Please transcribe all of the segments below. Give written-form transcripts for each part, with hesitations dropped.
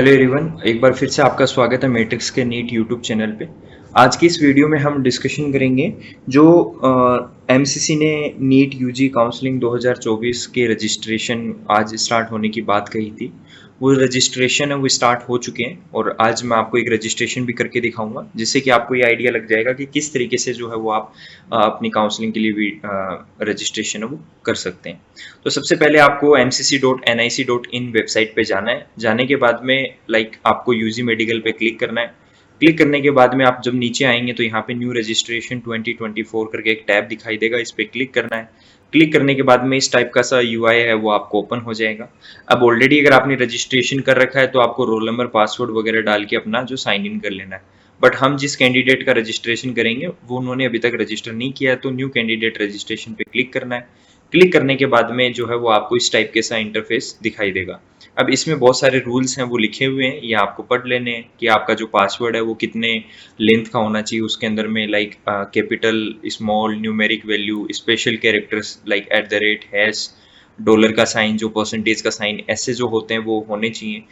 Hello everyone, एक बार फिर से आपका स्वागत है मैट्रिक्स के नीट यूट्यूब चैनल पे। आज की इस वीडियो में हम डिस्कशन करेंगे जो एमसीसी ने नीट यूजी काउंसलिंग 2024 के रजिस्ट्रेशन आज स्टार्ट होने की बात कही थी। वो रजिस्ट्रेशन है वो स्टार्ट हो चुके हैं और आज मैं आपको एक रजिस्ट्रेशन भी करके दिखाऊंगा जिससे कि आपको ये आइडिया लग जाएगा कि किस तरीके से जो है वो आप अपनी काउंसलिंग के लिए भी रजिस्ट्रेशन है वो कर सकते हैं। तो सबसे पहले आपको mcc.nic.in वेबसाइट पे जाना है। जाने के बाद में आपको यूजी मेडिकल पे क्लिक करना है। क्लिक करने के बाद में आप जब नीचे आएंगे तो यहाँ पे न्यू रजिस्ट्रेशन 2024 करके एक टैब दिखाई देगा, इस पे क्लिक करना है। क्लिक करने के बाद में इस टाइप का सा यूआई है वो आपको ओपन हो जाएगा। अब ऑलरेडी अगर आपने रजिस्ट्रेशन कर रखा है तो आपको रोल नंबर पासवर्ड वगैरह डाल के अपना जो साइन इन कर लेना है। बट हम जिस कैंडिडेट का रजिस्ट्रेशन करेंगे वो उन्होंने अभी तक रजिस्टर नहीं किया है, तो न्यू कैंडिडेट रजिस्ट्रेशन पे क्लिक करना है। क्लिक करने के बाद में जो है वो आपको इस टाइप के सा इंटरफेस दिखाई देगा। अब इसमें बहुत सारे रूल्स हैं वो लिखे हुए हैं, ये आपको पढ़ लेने हैं कि आपका जो पासवर्ड है वो कितने लेंथ का होना चाहिए। उसके अंदर में capital, small, numeric value, special characters like @ hash, dollar का साइन, जो परसेंटेज का साइन, ऐसे जो होते हैं वो होने चाहिए।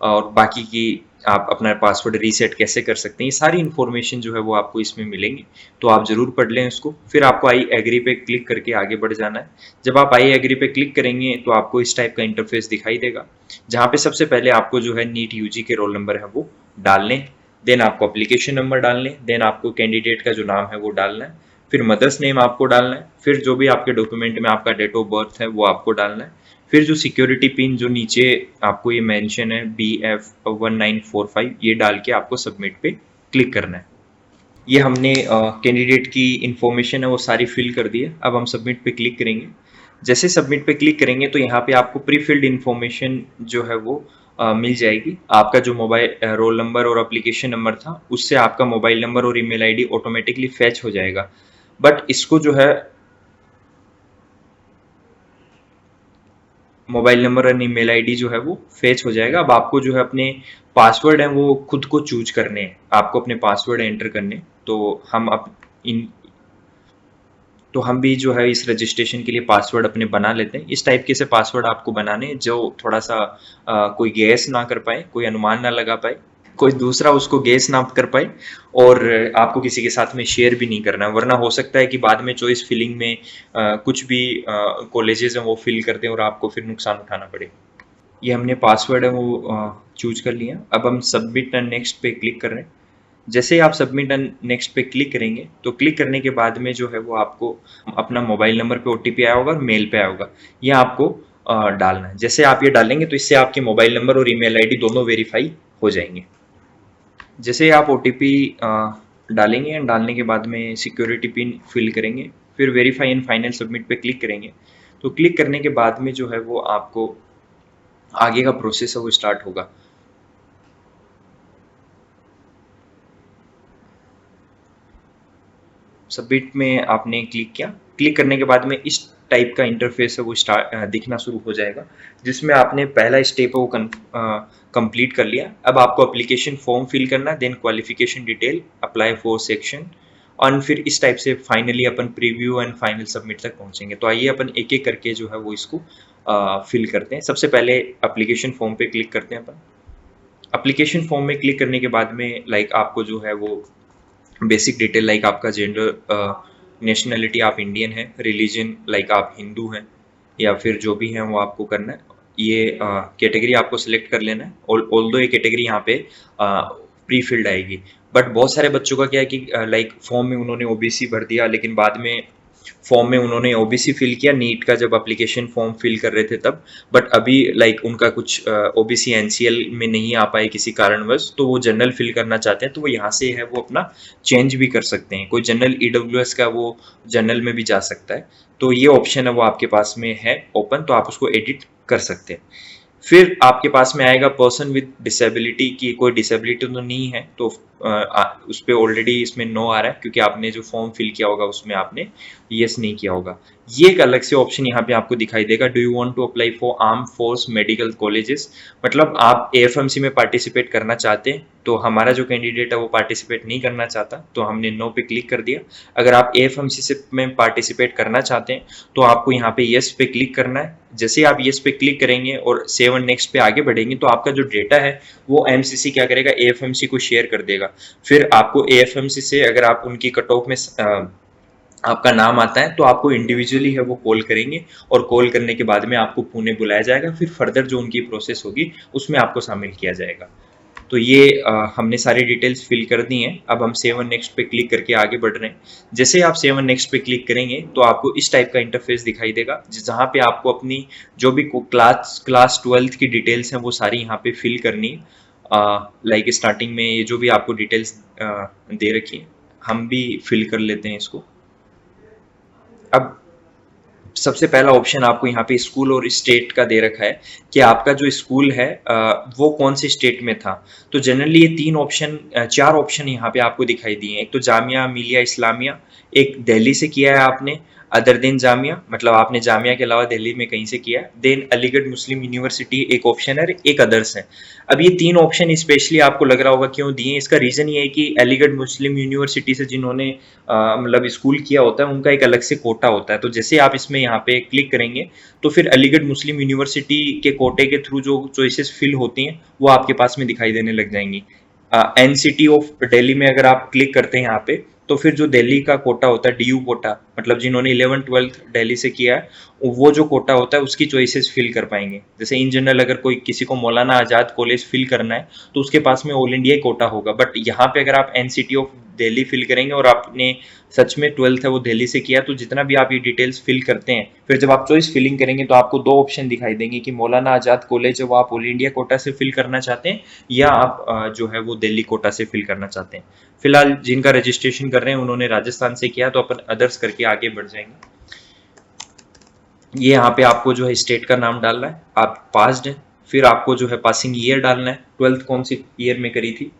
और बाकी की आप अपना पासवर्ड रीसेट कैसे कर सकते हैं, ये सारी इन्फॉर्मेशन जो है वो आपको इसमें मिलेंगी, तो आप ज़रूर पढ़ लें उसको। फिर आपको आई एग्री पे क्लिक करके आगे बढ़ जाना है। जब आप आई एग्री पे क्लिक करेंगे तो आपको इस टाइप का इंटरफेस दिखाई देगा, जहाँ पे सबसे पहले आपको जो है नीट यूजी के रोल नंबर है वो डालने, देन आपको एप्लीकेशन नंबर डालने, देन आपको कैंडिडेट का जो नाम है वो डालना है, फिर मदर्स नेम आपको डालना है, फिर जो भी आपके डॉक्यूमेंट में आपका डेट ऑफ बर्थ है वो आपको डालना है, फिर जो सिक्योरिटी पिन जो नीचे आपको ये मेंशन है BF1945, ये डाल के आपको सबमिट पे क्लिक करना है। ये हमने कैंडिडेट की इंफॉर्मेशन है वो सारी फिल कर दी है। अब हम सबमिट पे क्लिक करेंगे। जैसे सबमिट पे क्लिक करेंगे तो यहाँ पे आपको प्री फिल्ड इंफॉर्मेशन जो है वो मिल जाएगी। आपका जो मोबाइल रोल नंबर और एप्लीकेशन नंबर था उससे आपका मोबाइल नंबर और ईमेल आईडी ऑटोमेटिकली फैच हो जाएगा। बट इसको जो है मोबाइल नंबर और ईमेल आईडी जो है वो फेच हो जाएगा। अब आपको जो है अपने पासवर्ड है वो खुद को चूज करने हैं, आपको अपने पासवर्ड एंटर करने। तो हम अप इन तो हम भी जो है इस रजिस्ट्रेशन के लिए पासवर्ड अपने बना लेते हैं। इस टाइप के से पासवर्ड आपको बनाने जो थोड़ा सा कोई गैस ना कर पाए, कोई अनुमान ना लगा पाए, कोई दूसरा उसको गैस ना कर पाए, और आपको किसी के साथ में शेयर भी नहीं करना, वरना हो सकता है कि बाद में चॉइस फिलिंग में कुछ भी कॉलेजेस हैं वो फिल करते हैं और आपको फिर नुकसान उठाना पड़े। ये हमने पासवर्ड है वो चूज कर लिया। अब हम सबमिट एंड नेक्स्ट पे क्लिक कर रहे हैं। जैसे ही आप सबमिट एंड नेक्स्ट पे क्लिक करेंगे तो क्लिक करने के बाद में जो है वो आपको अपना मोबाइल नंबर पे ओटीपी आया होगा और मेल पे आया होगा, ये आपको डालना है। जैसे आप ये डालेंगे तो इससे आपके मोबाइल नंबर और ईमेल आईडी दोनों वेरीफाई हो जाएंगे। जैसे ही आप ओटीपी डालेंगे एंड डालने के बाद में सिक्योरिटी पिन फिल करेंगे, फिर वेरीफाई एंड फाइनल सबमिट पे क्लिक करेंगे, तो क्लिक करने के बाद में जो है वो आपको आगे का प्रोसेस है वो स्टार्ट होगा। सबमिट में आपने क्लिक किया, क्लिक करने के बाद में इस टाइप का इंटरफेस है वो स्टार्ट दिखना शुरू हो जाएगा, जिसमें आपने पहला स्टेप है वो कंप्लीट कर लिया। अब आपको एप्लीकेशन फॉर्म फिल करना है, then qualification detail, apply for section, और फिर इस टाइप से फाइनली अपन प्रीव्यू एंड फाइनल सबमिट तक पहुंचेंगे। तो आइए अपन एक एक करके जो है वो इसको फिल करते हैं। सबसे पहले एप्लीकेशन फॉर्म पे क्लिक करते हैं अपन। एप्लीकेशन फॉर्म में क्लिक करने के बाद में आपको जो है वो बेसिक डिटेल आपका जेंडर, नेशनलिटी आप इंडियन हैं, रिलीजन आप हिंदू हैं या फिर जो भी हैं वो आपको करना है। ये कैटेगरी आपको सिलेक्ट कर लेना है। ऑल्दो ये कैटेगरी यहाँ पे प्री फिल्ड आएगी, बट बहुत सारे बच्चों का क्या है कि फॉर्म में उन्होंने ओबीसी भर दिया, लेकिन बाद में फॉर्म में उन्होंने ओबीसी फिल किया नीट का जब एप्लीकेशन फॉर्म फिल कर रहे थे तब, बट अभी उनका कुछ ओबीसी एनसीएल में नहीं आ पाए किसी कारणवश, तो वो जनरल फिल करना चाहते हैं, तो वो यहाँ से है वो अपना चेंज भी कर सकते हैं। कोई जनरल ईडब्ल्यूएस का वो जनरल में भी जा सकता है, तो ये ऑप्शन है वो आपके पास में है ओपन, तो आप उसको एडिट कर सकते हैं। फिर आपके पास में आएगा पर्सन विद डिसेबिलिटी, की कोई डिसेबिलिटी तो नहीं है, तो उस पर ऑलरेडी इसमें नो आ रहा है क्योंकि आपने जो फॉर्म फिल किया होगा उसमें आपने यस नहीं किया होगा। ये एक अलग से ऑप्शन यहाँ पे आपको दिखाई देगा, do you want to apply for arm force medical colleges, मतलब आप एएफएमसी में पार्टिसिपेट करना चाहते हैं। तो हमारा जो कैंडिडेट है वो पार्टिसिपेट नहीं करना चाहता, तो हमने नो पे क्लिक कर दिया। अगर आप एएफएमसी से में पार्टिसिपेट करना चाहते हैं तो आपको यहाँ पे यस पे क्लिक करना है। जैसे आप यस पे क्लिक करेंगे और सेव एंड नेक्स्ट पे आगे बढ़ेंगे तो आपका जो डेटा है वो एमसीसी क्या करेगा, एएफएमसी को शेयर कर देगा। फिर आपको एएफएमसी से अगर आप उनकी कट ऑफ में आपका नाम आता है तो आपको इंडिविजुअली है वो कॉल करेंगे, और कॉल करने के बाद में आपको पुणे बुलाया जाएगा। फिर फर्दर जो उनकी प्रोसेस होगी उसमें आपको शामिल किया जाएगा। तो ये हमने सारी डिटेल्स फिल कर दी हैं। अब हम सेव एंड नेक्स्ट पे क्लिक करके आगे बढ़ रहे हैं। जैसे आप सेव एंड नेक्स्ट पे क्लिक करेंगे तो आपको इस टाइप का इंटरफेस दिखाई देगा, जहाँ पे आपको अपनी जो भी क्लास 12th की डिटेल्स हैं वो सारी यहाँ पे फिल करनी है। लाइक स्टार्टिंग में ये जो भी आपको डिटेल्स दे रखी है हम भी फिल कर लेते हैं इसको। अब सबसे पहला ऑप्शन आपको यहाँ पे स्कूल और स्टेट का दे रखा है कि आपका जो स्कूल है वो कौन से स्टेट में था। तो जनरली ये चार ऑप्शन यहाँ पे आपको दिखाई दिए हैं। एक तो जामिया मिलिया इस्लामिया, एक दिल्ली से किया है आपने, अदर देन जामिया मतलब आपने जामिया के अलावा दिल्ली में कहीं से किया है, देन अलीगढ़ मुस्लिम यूनिवर्सिटी एक ऑप्शन है, एक अदर्स है। अब ये तीन ऑप्शन स्पेशली आपको लग रहा होगा क्यों दिए, इसका रीजन ये है कि अलीगढ़ मुस्लिम यूनिवर्सिटी से जिन्होंने मतलब स्कूल किया होता है उनका एक अलग से कोटा होता है। तो जैसे आप इसमें यहाँ पे क्लिक करेंगे तो फिर अलीगढ़ मुस्लिम यूनिवर्सिटी के कोटे के थ्रू जो चॉइसेस फिल होती हैं वो आपके पास में दिखाई देने लग जाएंगी। एनसीटी ऑफ दिल्ली में अगर आप क्लिक करते हैं यहाँ पे तो फिर जो दिल्ली का कोटा होता है डीयू कोटा, मतलब जिन्होंने 11th-12th दिल्ली से किया है वो जो कोटा होता है उसकी चॉइसेस फिल कर पाएंगे। जैसे इन जनरल अगर कोई किसी को मौलाना आजाद कॉलेज फिल करना है तो उसके पास में ऑल इंडिया कोटा होगा, बट यहाँ पे अगर आप एनसीटी ऑफ दिल्ली फिल करेंगे और आपने सच में 12th है वो दिल्ली से किया तो जितना भी आप ये डिटेल्स फिल करते हैं फिर जब आप चॉइस फिलिंग करेंगे तो आपको दो ऑप्शन दिखाई देंगे कि मौलाना आजाद कॉलेज है वो आप ऑल इंडिया कोटा से फिल करना चाहते हैं या आप जो है वो दिल्ली कोटा से फिल करना चाहते हैं। फिलहाल जिनका रजिस्ट्रेशन कर रहे हैं उन्होंने राजस्थान से किया तो अपन अदर्स करके आगे बढ़ जाएंगे। ये यहाँ पे आपको जो है स्टेट का नाम डालना है, आप पास्ड हैं, फिर आपको जो है पासिंग ईयर डालना है, 12th कौन सी ईयर में करी थी,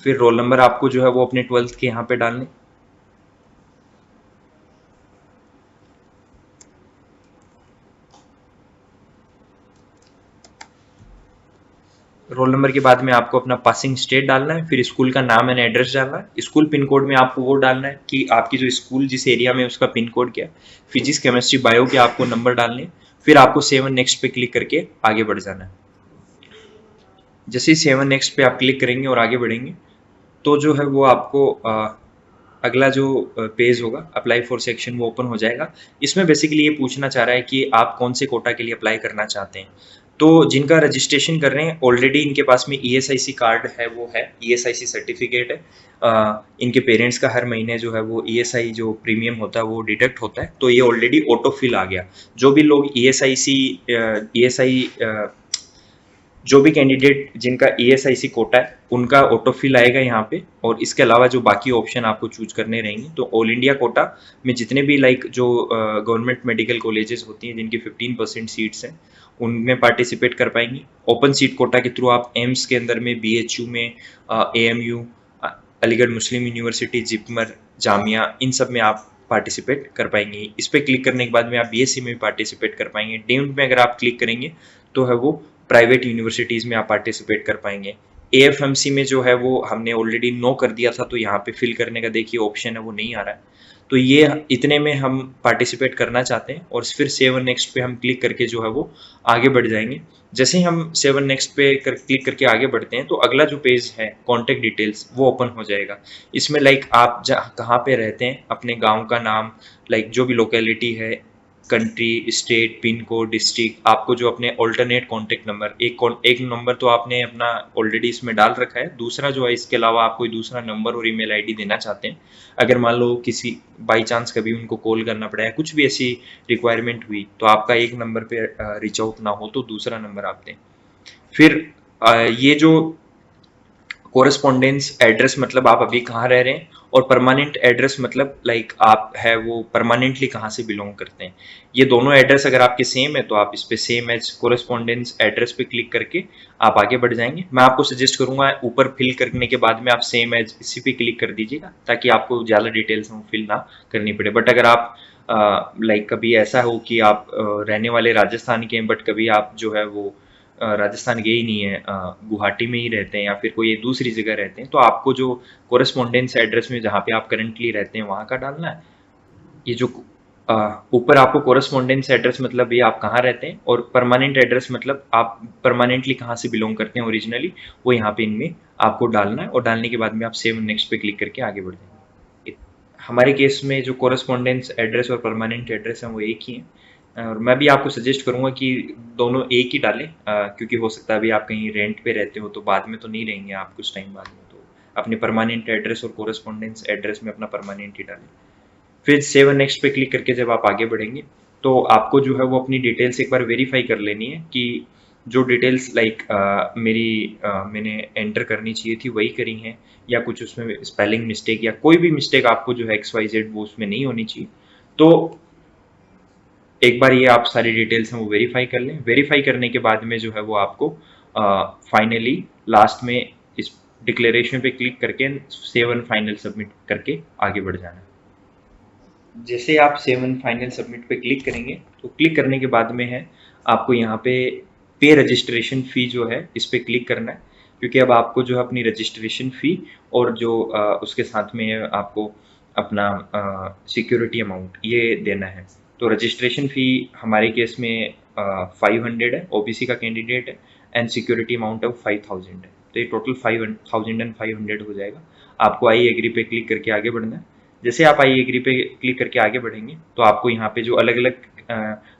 फिर रोल नंबर आपको जो है वो अपने 12th के यहाँ पे डालने। रोल नंबर के बाद में आपको अपना पासिंग स्टेट डालना है, फिर स्कूल का नाम एंड एड्रेस डालना है। स्कूल पिन कोड में आपको वो डालना है कि आपकी जो स्कूल जिस एरिया में उसका पिन कोड क्या है। फिजिक्स केमिस्ट्री बायो के आपको नंबर डालने, फिर आपको 7 नेक्स्ट पे क्लिक करके आगे बढ़ जाना है। जैसे ही 7 नेक्स्ट पे आप क्लिक करेंगे और आगे बढ़ेंगे तो जो है वो आपको अगला जो पेज होगा अप्लाई फॉर सेक्शन वो ओपन हो जाएगा। इसमें बेसिकली ये पूछना चाह रहा है कि आप कौन से कोटा के लिए अप्लाई करना चाहते हैं। तो जिनका रजिस्ट्रेशन कर रहे हैं ऑलरेडी इनके पास में ईएसआईसी कार्ड है, वो है ईएसआईसी सर्टिफिकेट है। इनके पेरेंट्स का हर महीने जो है वो ईएसआई जो प्रीमियम होता है वो डिडक्ट होता है, तो ये ऑलरेडी ऑटो फिल आ गया। जो भी लोग ईएसआई जो भी कैंडिडेट जिनका ईएसआईसी कोटा है उनका ऑटो फिल आएगा यहाँ पे, और इसके अलावा जो बाकी ऑप्शन आपको चूज करने रहेंगे तो ऑल इंडिया कोटा में जितने भी लाइक जो गवर्नमेंट मेडिकल कॉलेजेस होती हैं जिनकी 15% सीट्स हैं उनमें पार्टिसिपेट कर पाएंगी। ओपन सीट कोटा के थ्रू आप एम्स के अंदर में, बीएचयू में, एएमयू, अलीगढ़ मुस्लिम यूनिवर्सिटी, जिपमर, जामिया, इन सब में आप पार्टिसिपेट कर पाएंगे। इस पर क्लिक करने के बाद में आप बीएससी में भी पार्टिसिपेट कर पाएंगे। डीम्ड में अगर आप क्लिक करेंगे तो है वो प्राइवेट यूनिवर्सिटीज़ में आप पार्टिसिपेट कर पाएंगे। एएफएमसी में जो है वो हमने ऑलरेडी नो कर दिया था तो यहाँ पे फिल करने का देखिए ऑप्शन है वो नहीं आ रहा है। तो ये इतने में हम पार्टिसिपेट करना चाहते हैं और फिर सेव नेक्स्ट पे हम क्लिक करके जो है वो आगे बढ़ जाएंगे। जैसे ही हम सेव नेक्स्ट पे क्लिक करके आगे बढ़ते हैं तो अगला जो पेज है कॉन्टेक्ट डिटेल्स वो ओपन हो जाएगा। इसमें लाइक आप कहाँ पे रहते हैं, अपने गाँव का नाम, लाइक जो भी लोकेलिटी है, country, state, pin code, district, आपको जो अपने ऑल्टरनेट कॉन्टेक्ट नंबर, एक नंबर तो आपने अपना ऑलरेडी इसमें डाल रखा है, दूसरा जो है इसके अलावा आप कोई दूसरा नंबर और ईमेल आईडी देना चाहते हैं। अगर मान लो किसी बाई चांस कभी उनको कॉल करना पड़ा है, कुछ भी ऐसी रिक्वायरमेंट हुई तो आपका एक नंबर पे रीच आउट ना हो तो दूसरा नंबर आप दें। फिर ये जो कोरेस्पोंडेंस एड्रेस मतलब आप अभी कहाँ रह रहे हैं, और परमानेंट एड्रेस मतलब लाइक आप है वो परमानेंटली कहाँ से बिलोंग करते हैं। ये दोनों एड्रेस अगर आपके सेम है तो आप इस पे सेम एज कोरेस्पोंडेंस एड्रेस पे क्लिक करके आप आगे बढ़ जाएंगे। मैं आपको सजेस्ट करूंगा ऊपर फिल करने के बाद में आप सेम एज इसी पे क्लिक कर दीजिएगा, ताकि आपको ज़्यादा डिटेल्स हम फिल ना करनी पड़े। बट अगर आप लाइक कभी ऐसा हो कि आप रहने वाले राजस्थान के हैं बट कभी आप जो है वो राजस्थान गए ही नहीं है, गुवाहाटी में ही रहते हैं या फिर कोई दूसरी जगह रहते हैं, तो आपको जो कोरेस्पोंडेंस एड्रेस में जहाँ पे आप करंटली रहते हैं वहाँ का डालना है। ये जो ऊपर आपको कोरेस्पोंडेंस एड्रेस मतलब ये आप कहाँ रहते हैं, और परमानेंट एड्रेस मतलब आप परमानेंटली कहाँ से बिलोंग करते हैं ओरिजिनली, वो यहाँ पे इनमें आपको डालना है। और डालने के बाद में आप सेव नेक्स्ट पे क्लिक करके आगे बढ़ जाएंगे। हमारे केस में जो कोरेस्पोंडेंस एड्रेस और परमानेंट एड्रेस है वो एक ही है, और मैं भी आपको सजेस्ट करूंगा कि दोनों एक ही डालें, क्योंकि हो सकता है अभी आप कहीं रेंट पे रहते हो तो बाद में तो नहीं रहेंगे आप कुछ टाइम बाद में, तो अपने परमानेंट एड्रेस और कोरेस्पोंडेंस एड्रेस में अपना परमानेंट ही डालें। फिर सेव नेक्स्ट पे क्लिक करके जब आप आगे बढ़ेंगे तो आपको जो है वो अपनी डिटेल्स एक बार वेरीफाई कर लेनी है कि जो डिटेल्स लाइक मैंने एंटर करनी चाहिए थी वही करी हैं, या कुछ उसमें स्पेलिंग मिस्टेक या कोई भी मिस्टेक आपको जो है XYZ वो उसमें नहीं होनी चाहिए। तो एक बार ये आप सारी डिटेल्स हैं वो वेरीफाई कर लें। वेरीफाई करने के बाद में जो है वो आपको फाइनली लास्ट में इस डिक्लेरेशन पे क्लिक करके सेव एंड फाइनल सबमिट करके आगे बढ़ जाना है। जैसे आप सेव एंड फाइनल सबमिट पे क्लिक करेंगे तो क्लिक करने के बाद में है आपको यहाँ पे रजिस्ट्रेशन फ़ी जो है इस पर क्लिक करना है, क्योंकि अब आपको जो है अपनी रजिस्ट्रेशन फ़ी और जो उसके साथ में आपको अपना सिक्योरिटी अमाउंट ये देना है। तो रजिस्ट्रेशन फ़ी हमारे केस में 500 है, OBC का कैंडिडेट है, एंड सिक्योरिटी अमाउंट है 5000 है, तो ये टोटल 5500 हो जाएगा। आपको आई एग्री पे क्लिक करके आगे बढ़ना है। जैसे आप आई एग्री पे क्लिक करके आगे बढ़ेंगे तो आपको यहाँ पे जो अलग अलग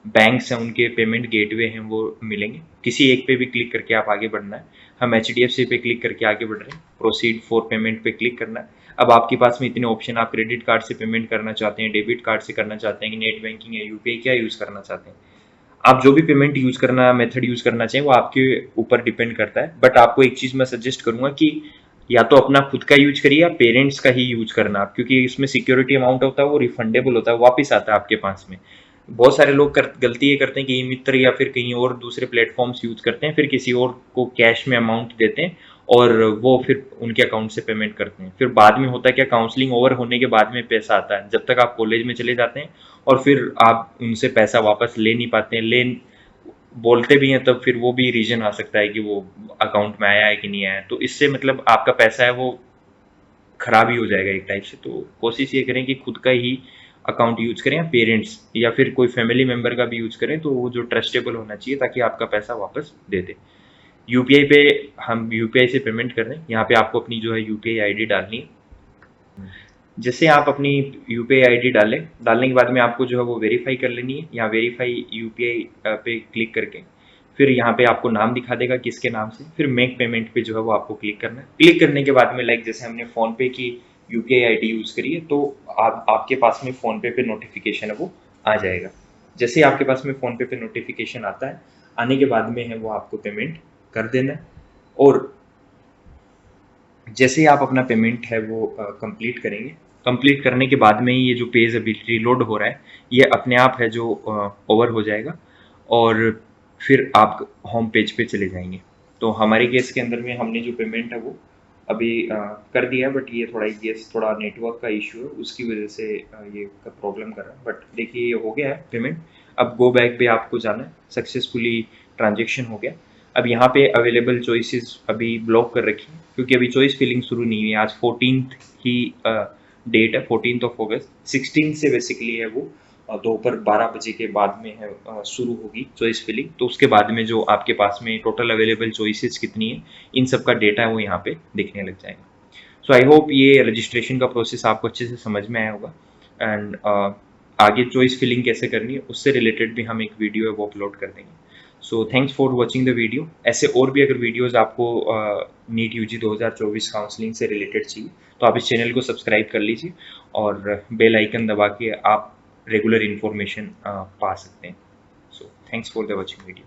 बैंक्स हैं उनके पेमेंट गेटवे हैं वो मिलेंगे, किसी एक पे भी क्लिक करके आप आगे बढ़ना है। हम HDFC पे क्लिक करके आगे बढ़ रहे हैं, प्रोसीड फॉर पेमेंट पे क्लिक करना है। अब आपके पास में इतने ऑप्शन, आप क्रेडिट कार्ड से पेमेंट करना चाहते हैं, डेबिट कार्ड से करना चाहते हैं, नेट बैंकिंग है, UPI क्या यूज़ करना चाहते हैं। आप जो भी पेमेंट यूज़ करना मेथड यूज़ करना चाहें वो आपके ऊपर डिपेंड करता है। बट आपको एक चीज़ मैं सजेस्ट करूंगा कि या तो अपना खुद का यूज करिए या पेरेंट्स का ही यूज करना आप, क्योंकि इसमें सिक्योरिटी अमाउंट होता है वो रिफंडेबल होता है, वापस आता है आपके पास में। बहुत सारे लोग गलती ये करते हैं कि मित्र या फिर कहीं और दूसरे प्लेटफॉर्म्स यूज करते हैं, फिर किसी और को कैश में अमाउंट देते हैं और वो फिर उनके अकाउंट से पेमेंट करते हैं। फिर बाद में होता है क्या, काउंसलिंग ओवर होने के बाद में पैसा आता है, जब तक आप कॉलेज में चले जाते हैं और फिर आप उनसे पैसा वापस ले नहीं पाते हैं। बोलते भी हैं तब फिर वो भी रीजन आ सकता है कि वो अकाउंट में आया है कि नहीं आया, तो इससे मतलब आपका पैसा है वो खराब ही हो जाएगा एक टाइप से। तो कोशिश ये करें कि खुद का ही अकाउंट यूज करें, या पेरेंट्स या फिर कोई फैमिली मेंबर का भी यूज करें, तो वो जो ट्रस्टेबल होना चाहिए ताकि आपका पैसा वापस दे दे। UPI पे हम UPI से पेमेंट कर रहे हैं, यहाँ पे आपको अपनी जो है UPI ID डालनी है। जैसे आप अपनी UPI ID डालने के बाद में आपको जो है वो वेरीफाई कर लेनी है। यहाँ वेरीफाई UPI पे क्लिक करके फिर यहाँ पे आपको नाम दिखा देगा किसके नाम से, फिर मेक पेमेंट पे जो है वो आपको क्लिक करना है। क्लिक करने के बाद में लाइक जैसे हमने फ़ोन पे की UPI ID यूज़ करी है तो आपके पास में फ़ोन पे नोटिफिकेशन है वो आ जाएगा। जैसे ही आपके पास में फ़ोन पे नोटिफिकेशन आता है, आने के बाद में है वो आपको पेमेंट कर देना है। और जैसे ही आप अपना पेमेंट है वो कंप्लीट करेंगे, कंप्लीट करने के बाद में ही ये जो पेज अभी रीलोड हो रहा है ये अपने आप है जो ओवर हो जाएगा और फिर आप होम पेज पे चले जाएंगे। तो हमारे केस के अंदर में हमने जो पेमेंट है वो अभी कर दिया है, बट ये थोड़ा नेटवर्क का इशू है उसकी वजह से ये प्रॉब्लम कर रहा है। बट देखिए ये हो गया है पेमेंट। अब गो बैक पे आपको जाना है, सक्सेसफुली ट्रांजेक्शन हो गया। अब यहाँ पे अवेलेबल चॉइसेस अभी ब्लॉक कर रखी है क्योंकि अभी चॉइस फिलिंग शुरू नहीं हुई है। आज 14th ही डेट है, 14th अगस्त। 16 से बेसिकली है वो दोपहर 12 बजे के बाद में है शुरू होगी चॉइस फिलिंग। तो उसके बाद में जो आपके पास में टोटल अवेलेबल चॉइसेस कितनी है इन सब का डेटा है वो यहाँ पे दिखने लग जाएगा। सो आई होप ये रजिस्ट्रेशन का प्रोसेस आपको अच्छे से समझ में आया होगा। एंड आगे चॉइस फिलिंग कैसे करनी है उससे रिलेटेड भी हम एक वीडियो है वो अपलोड कर देंगे। So thanks for watching the video. ऐसे और भी अगर वीडियोज़ आपको नीट UG 2024 काउंसलिंग से रिलेटेड चाहिए तो आप इस चैनल को सब्सक्राइब कर लीजिए और बेल आइकन दबा के आप रेगुलर इन्फॉर्मेशन पा सकते हैं। So thanks for the watching video.